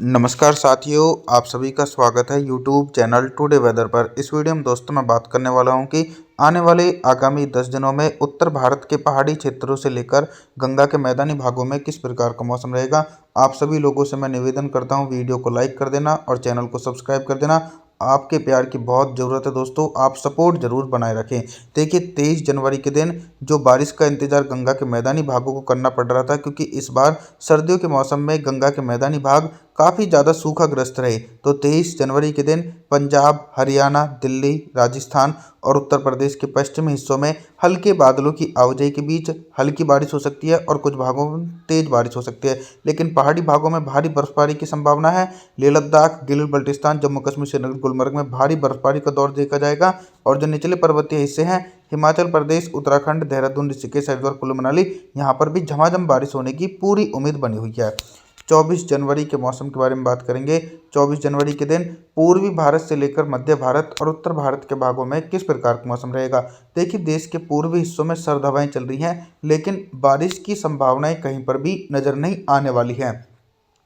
नमस्कार साथियों, आप सभी का स्वागत है यूट्यूब चैनल टुडे वेदर पर। इस वीडियो में दोस्तों मैं बात करने वाला हूं कि आने वाले आगामी 10 दिनों में उत्तर भारत के पहाड़ी क्षेत्रों से लेकर गंगा के मैदानी भागों में किस प्रकार का मौसम रहेगा। आप सभी लोगों से मैं निवेदन करता हूं, वीडियो को लाइक कर देना और चैनल को सब्सक्राइब कर देना। आपके प्यार की बहुत ज़रूरत है दोस्तों, आप सपोर्ट जरूर बनाए रखें। देखिए 23 जनवरी के दिन जो बारिश का इंतजार गंगा के मैदानी भागों को करना पड़ रहा था, क्योंकि इस बार सर्दियों के मौसम में गंगा के मैदानी भाग काफ़ी ज़्यादा सूखाग्रस्त रहे। तो 23 जनवरी के दिन पंजाब, हरियाणा, दिल्ली, राजस्थान और उत्तर प्रदेश के पश्चिमी हिस्सों में हल्के बादलों की आवाजाही के बीच हल्की बारिश हो सकती है और कुछ भागों में तेज बारिश हो सकती है। लेकिन पहाड़ी भागों में भारी बर्फबारी की संभावना है। लेह लद्दाख, गिलगित बल्टिस्तान, जम्मू कश्मीर, श्रीनगर, गुलमर्ग में भारी बर्फबारी का दौर देखा जाएगा। और जो निचले पर्वतीय हिस्से हैं, हिमाचल प्रदेश, उत्तराखंड, देहरादून, ऋषिकेश, हरिद्वार, कुल्लू मनाली, यहाँ पर भी झमाझम बारिश होने की पूरी उम्मीद बनी हुई है। 24 जनवरी के मौसम के बारे में बात करेंगे। 24 जनवरी के दिन पूर्वी भारत से लेकर मध्य भारत और उत्तर भारत के भागों में किस प्रकार का मौसम रहेगा। देखिए देश के पूर्वी हिस्सों में सर्द हवाएं चल रही हैं, लेकिन बारिश की संभावनाएं कहीं पर भी नजर नहीं आने वाली हैं।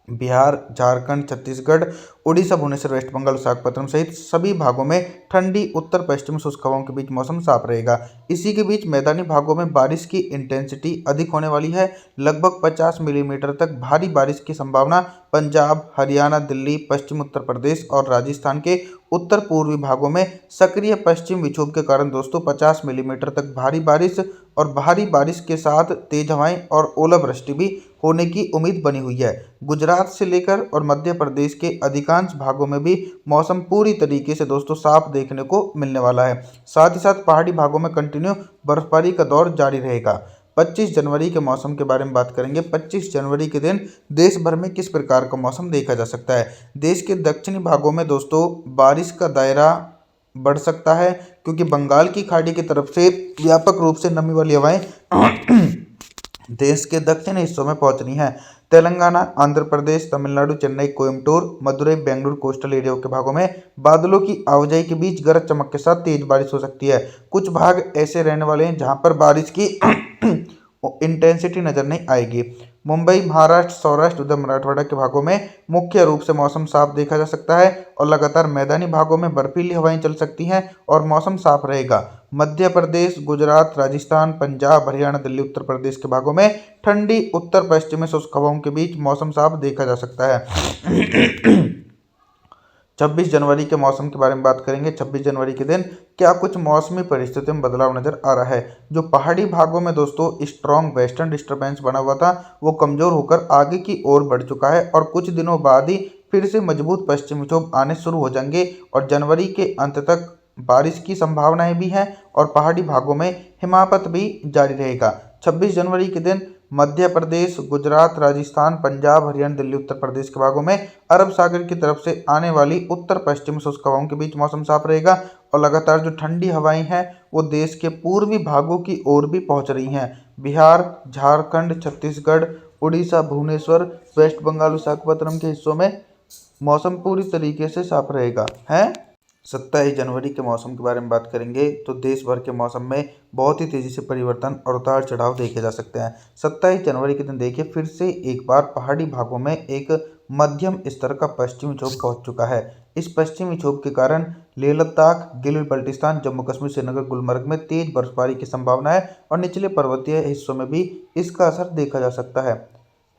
बिहार, झारखंड, छत्तीसगढ़, उड़ीसा, भुवनेश्वर, वेस्ट बंगाल, विशाखापत्तनम सहित सभी भागों में ठंडी उत्तर पश्चिमी शुष्क हवाओं के बीच मौसम साफ रहेगा। इसी के बीच मैदानी भागों में बारिश की इंटेंसिटी अधिक होने वाली है। लगभग 50 मिलीमीटर तक भारी बारिश की संभावना पंजाब, हरियाणा, दिल्ली, पश्चिम उत्तर प्रदेश और राजस्थान के उत्तर पूर्वी भागों में सक्रिय पश्चिम विक्षोभ के कारण दोस्तों 50 मिलीमीटर तक भारी बारिश और भारी बारिश के साथ तेज हवाएं और ओलावृष्टि भी होने की उम्मीद बनी हुई है। गुजरात से लेकर और मध्य प्रदेश के अधिकांश भागों में भी मौसम पूरी तरीके से दोस्तों साफ देखने को मिलने वाला है। साथ ही साथ पहाड़ी भागों में कंटिन्यू बर्फबारी का दौर जारी रहेगा। 25 जनवरी के मौसम के बारे में बात करेंगे। 25 जनवरी के दिन देश भर में किस प्रकार का मौसम देखा जा सकता है। देश के दक्षिणी भागों में दोस्तों बारिश का दायरा बढ़ सकता है, क्योंकि बंगाल की खाड़ी की तरफ से व्यापक रूप से नमी वाली हवाएं देश के दक्षिणी हिस्सों में पहुंच रही हैं। तेलंगाना, आंध्र प्रदेश, तमिलनाडु, चेन्नई, कोयम्बटूर, मदुरई, बेंगलुरु कोस्टल एरिया के भागों में बादलों की आवाजाही के बीच गरज चमक के साथ तेज बारिश हो सकती है। कुछ भाग ऐसे रहने वाले हैं जहां पर बारिश की इंटेंसिटी नजर नहीं आएगी। मुंबई, महाराष्ट्र, सौराष्ट्र, उधर मराठवाड़ा के भागों में मुख्य रूप से मौसम साफ देखा जा सकता है और लगातार मैदानी भागों में बर्फीली हवाएं चल सकती हैं और मौसम साफ रहेगा। मध्य प्रदेश, गुजरात, राजस्थान, पंजाब, हरियाणा, दिल्ली, उत्तर प्रदेश के भागों में ठंडी उत्तर पश्चिमी शुष्क हवाओं के बीच मौसम साफ देखा जा सकता है। 26 जनवरी के मौसम के बारे में बात करेंगे। 26 जनवरी के दिन क्या कुछ मौसमी परिस्थितियों में बदलाव नजर आ रहा है। जो पहाड़ी भागों में दोस्तों स्ट्रॉन्ग वेस्टर्न डिस्टर्बेंस बना हुआ था, वो कमजोर होकर आगे की ओर बढ़ चुका है और कुछ दिनों बाद ही फिर से मजबूत पश्चिमी विक्षोभ आने शुरू हो जाएंगे और जनवरी के अंत तक बारिश की संभावनाएं भी हैं और पहाड़ी भागों में हिमपात भी जारी रहेगा। 26 जनवरी के दिन मध्य प्रदेश, गुजरात, राजस्थान, पंजाब, हरियाणा, दिल्ली, उत्तर प्रदेश के भागों में अरब सागर की तरफ से आने वाली उत्तर पश्चिमी शुष्क हवाओं के बीच मौसम साफ रहेगा और लगातार जो ठंडी हवाएं हैं वो देश के पूर्वी भागों की ओर भी पहुंच रही हैं। बिहार, झारखंड, छत्तीसगढ़, उड़ीसा, भुवनेश्वर, वेस्ट बंगाल, विशाखापत्तनम के हिस्सों में मौसम पूरी तरीके से साफ रहेगा है। 27 जनवरी के मौसम के बारे में बात करेंगे तो देश भर के मौसम में बहुत ही तेज़ी से परिवर्तन और उतार चढ़ाव देखे जा सकते हैं। 27 जनवरी के दिन देखिए फिर से एक बार पहाड़ी भागों में एक मध्यम स्तर का पश्चिमी विक्षोभ पहुंच चुका है। इस पश्चिमी विक्षोभ के कारण लेह लद्दाख, गिलगित बल्टिस्तान, जम्मू कश्मीर, श्रीनगर, गुलमर्ग में तेज बर्फबारी की संभावना है और निचले पर्वतीय हिस्सों में भी इसका असर देखा जा सकता है।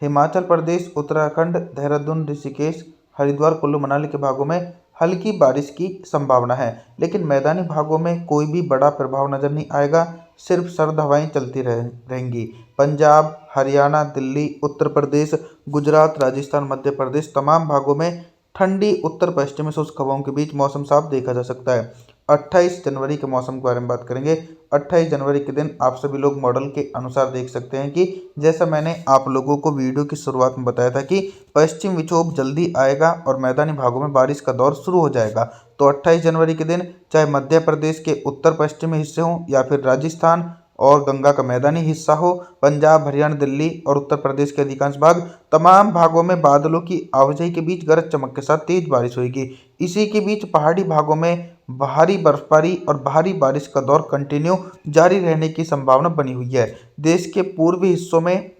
हिमाचल प्रदेश, उत्तराखंड, देहरादून, ऋषिकेश, हरिद्वार, कुल्लू मनाली के भागों में हल्की बारिश की संभावना है, लेकिन मैदानी भागों में कोई भी बड़ा प्रभाव नजर नहीं आएगा। सिर्फ सर्द हवाएं चलती रहेंगी। पंजाब, हरियाणा, दिल्ली, उत्तर प्रदेश, गुजरात, राजस्थान, मध्य प्रदेश तमाम भागों में ठंडी उत्तर पश्चिमी शुष्क हवाओं के बीच मौसम साफ देखा जा सकता है। 28 जनवरी के मौसम के बारे में बात करेंगे। 28 जनवरी के दिन आप सभी लोग मॉडल के अनुसार देख सकते हैं कि जैसा मैंने आप लोगों को वीडियो की शुरुआत में बताया था कि पश्चिम विक्षोभ जल्दी आएगा और मैदानी भागों में बारिश का दौर शुरू हो जाएगा। तो 28 जनवरी के दिन चाहे मध्य प्रदेश के उत्तर पश्चिमी हिस्से हों या फिर राजस्थान और गंगा का मैदानी हिस्सा हो, पंजाब, हरियाणा, दिल्ली और उत्तर प्रदेश के अधिकांश भाग, तमाम भागों में बादलों की आवाजाही के बीच गरज चमक के साथ तेज बारिश होगी। इसी के बीच पहाड़ी भागों में भारी बर्फबारी और भारी बारिश का दौर कंटिन्यू जारी रहने की संभावना बनी हुई है। देश के पूर्वी हिस्सों में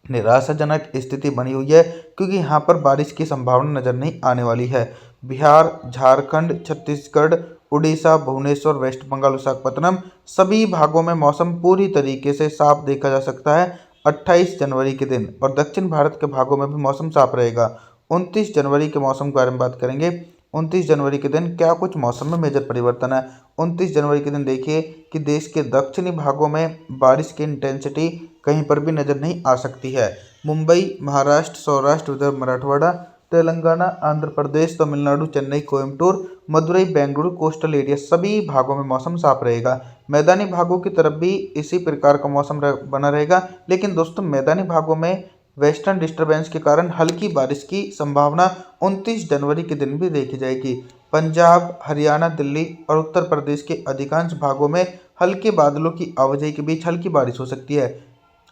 निराशाजनक स्थिति बनी हुई है क्योंकि यहाँ पर बारिश की संभावना नजर नहीं आने वाली है। बिहार, झारखंड, छत्तीसगढ़, उड़ीसा, भुवनेश्वर, वेस्ट बंगाल, विशाखापत्तनम सभी भागों में मौसम पूरी तरीके से साफ देखा जा सकता है 28 जनवरी के दिन। और दक्षिण भारत के भागों में भी मौसम साफ रहेगा। 29 जनवरी के मौसम के बारे में बात करेंगे। 29 जनवरी के दिन क्या कुछ मौसम में मेजर परिवर्तन है। 29 जनवरी के दिन देखिए कि देश के दक्षिणी भागों में बारिश की इंटेंसिटी कहीं पर भी नजर नहीं आ सकती है। मुंबई, महाराष्ट्र, सौराष्ट्र, विदर्भ, मराठवाड़ा, तेलंगाना, आंध्र प्रदेश, तमिलनाडु, चेन्नई, कोयम्बटूर, मदुरई, बेंगलुरु, कोस्टल एरिया सभी भागों में मौसम साफ रहेगा। मैदानी भागों की तरफ भी इसी प्रकार का मौसम बना रहेगा, लेकिन दोस्तों मैदानी भागों में वेस्टर्न डिस्टर्बेंस के कारण हल्की बारिश की संभावना 29 जनवरी के दिन भी देखी जाएगी। पंजाब, हरियाणा, दिल्ली और उत्तर प्रदेश के अधिकांश भागों में हल्के बादलों की आवाजाही के बीच हल्की बारिश हो सकती है।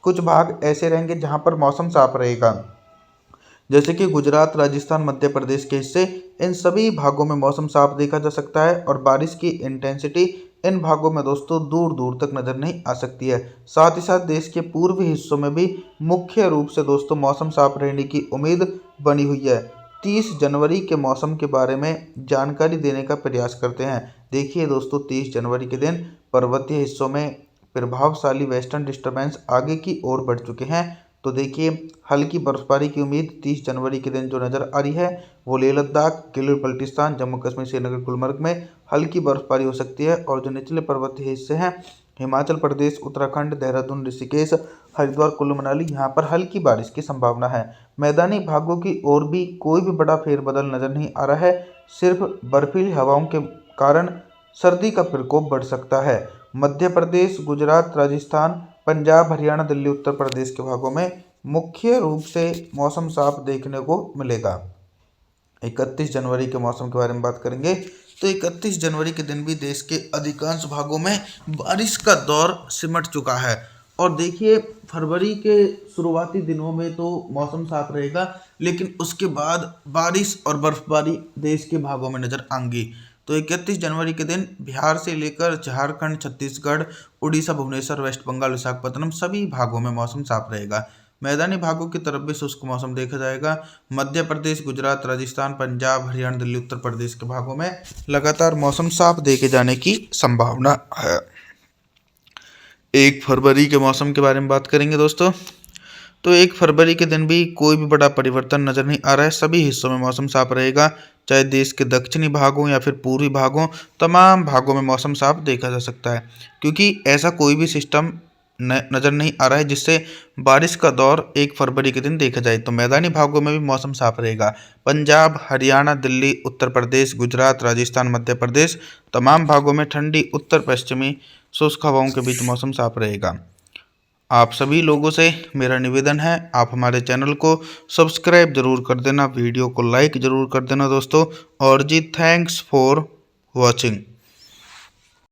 कुछ भाग ऐसे रहेंगे जहां पर मौसम साफ रहेगा, जैसे कि गुजरात, राजस्थान, मध्य प्रदेश के हिस्से। इन सभी भागों में मौसम साफ देखा जा सकता है और बारिश की इंटेंसिटी इन भागों में दोस्तों दूर दूर तक नजर नहीं आ सकती है। साथ ही साथ देश के पूर्वी हिस्सों में भी मुख्य रूप से दोस्तों मौसम साफ रहने की उम्मीद बनी हुई है। 30 जनवरी के मौसम के बारे में जानकारी देने का प्रयास करते हैं। देखिए दोस्तों, 30 जनवरी के दिन पर्वतीय हिस्सों में प्रभावशाली वेस्टर्न डिस्टर्बेंस आगे की ओर बढ़ चुके हैं। तो देखिए, हल्की बर्फबारी की उम्मीद 30 जनवरी के दिन जो नज़र आ रही है वो लेह लद्दाख, गिलगित बल्टिस्तान, जम्मू कश्मीर, श्रीनगर, गुलमर्ग में हल्की बर्फबारी हो सकती है। और जो निचले पर्वतीय हिस्से हैं हिमाचल प्रदेश, उत्तराखंड, देहरादून, ऋषिकेश, हरिद्वार, कुल्लू मनाली, यहाँ पर हल्की बारिश की संभावना है। मैदानी भागों की ओर भी कोई भी बड़ा फेरबदल नजर नहीं आ रहा है। सिर्फ बर्फीली हवाओं के कारण सर्दी का प्रकोप बढ़ सकता है। मध्य प्रदेश, गुजरात, राजस्थान, पंजाब, हरियाणा, दिल्ली, उत्तर प्रदेश के भागों में मुख्य रूप से मौसम साफ देखने को मिलेगा। 31 जनवरी के मौसम के बारे में बात करेंगे तो 31 जनवरी के दिन भी देश के अधिकांश भागों में बारिश का दौर सिमट चुका है। और देखिए, फरवरी के शुरुआती दिनों में तो मौसम साफ रहेगा, लेकिन उसके बाद बारिश और बर्फबारी देश के भागों में नजर आएंगी। तो 31 जनवरी के दिन बिहार से लेकर झारखंड, छत्तीसगढ़, उड़ीसा, भुवनेश्वर, वेस्ट बंगाल, विशाखापत्तनम सभी भागों में मौसम साफ रहेगा। मैदानी भागों की तरफ भी शुष्क मौसम देखा जाएगा। मध्य प्रदेश, गुजरात, राजस्थान, पंजाब, हरियाणा, दिल्ली, उत्तर प्रदेश के भागों में लगातार मौसम साफ देखे जाने की संभावना है। 1 फरवरी के मौसम के बारे में बात करेंगे दोस्तों, तो 1 फरवरी के दिन भी कोई भी बड़ा परिवर्तन नजर नहीं आ रहा है। सभी हिस्सों में मौसम साफ रहेगा, चाहे देश के दक्षिणी भागों या फिर पूर्वी भागों, तमाम भागों में मौसम साफ देखा जा सकता है, क्योंकि ऐसा कोई भी सिस्टम नजर नहीं आ रहा है जिससे बारिश का दौर 1 फरवरी के दिन देखा जाए। तो मैदानी भागों में भी मौसम साफ रहेगा। पंजाब, हरियाणा, दिल्ली, उत्तर प्रदेश, गुजरात, राजस्थान, मध्य प्रदेश तमाम भागों में ठंडी उत्तर पश्चिमी शुष्क हवाओं के बीच मौसम साफ रहेगा। आप सभी लोगों से मेरा निवेदन है, आप हमारे चैनल को सब्सक्राइब जरूर कर देना, वीडियो को लाइक जरूर कर देना दोस्तों। और जी, थैंक्स फॉर वॉचिंग।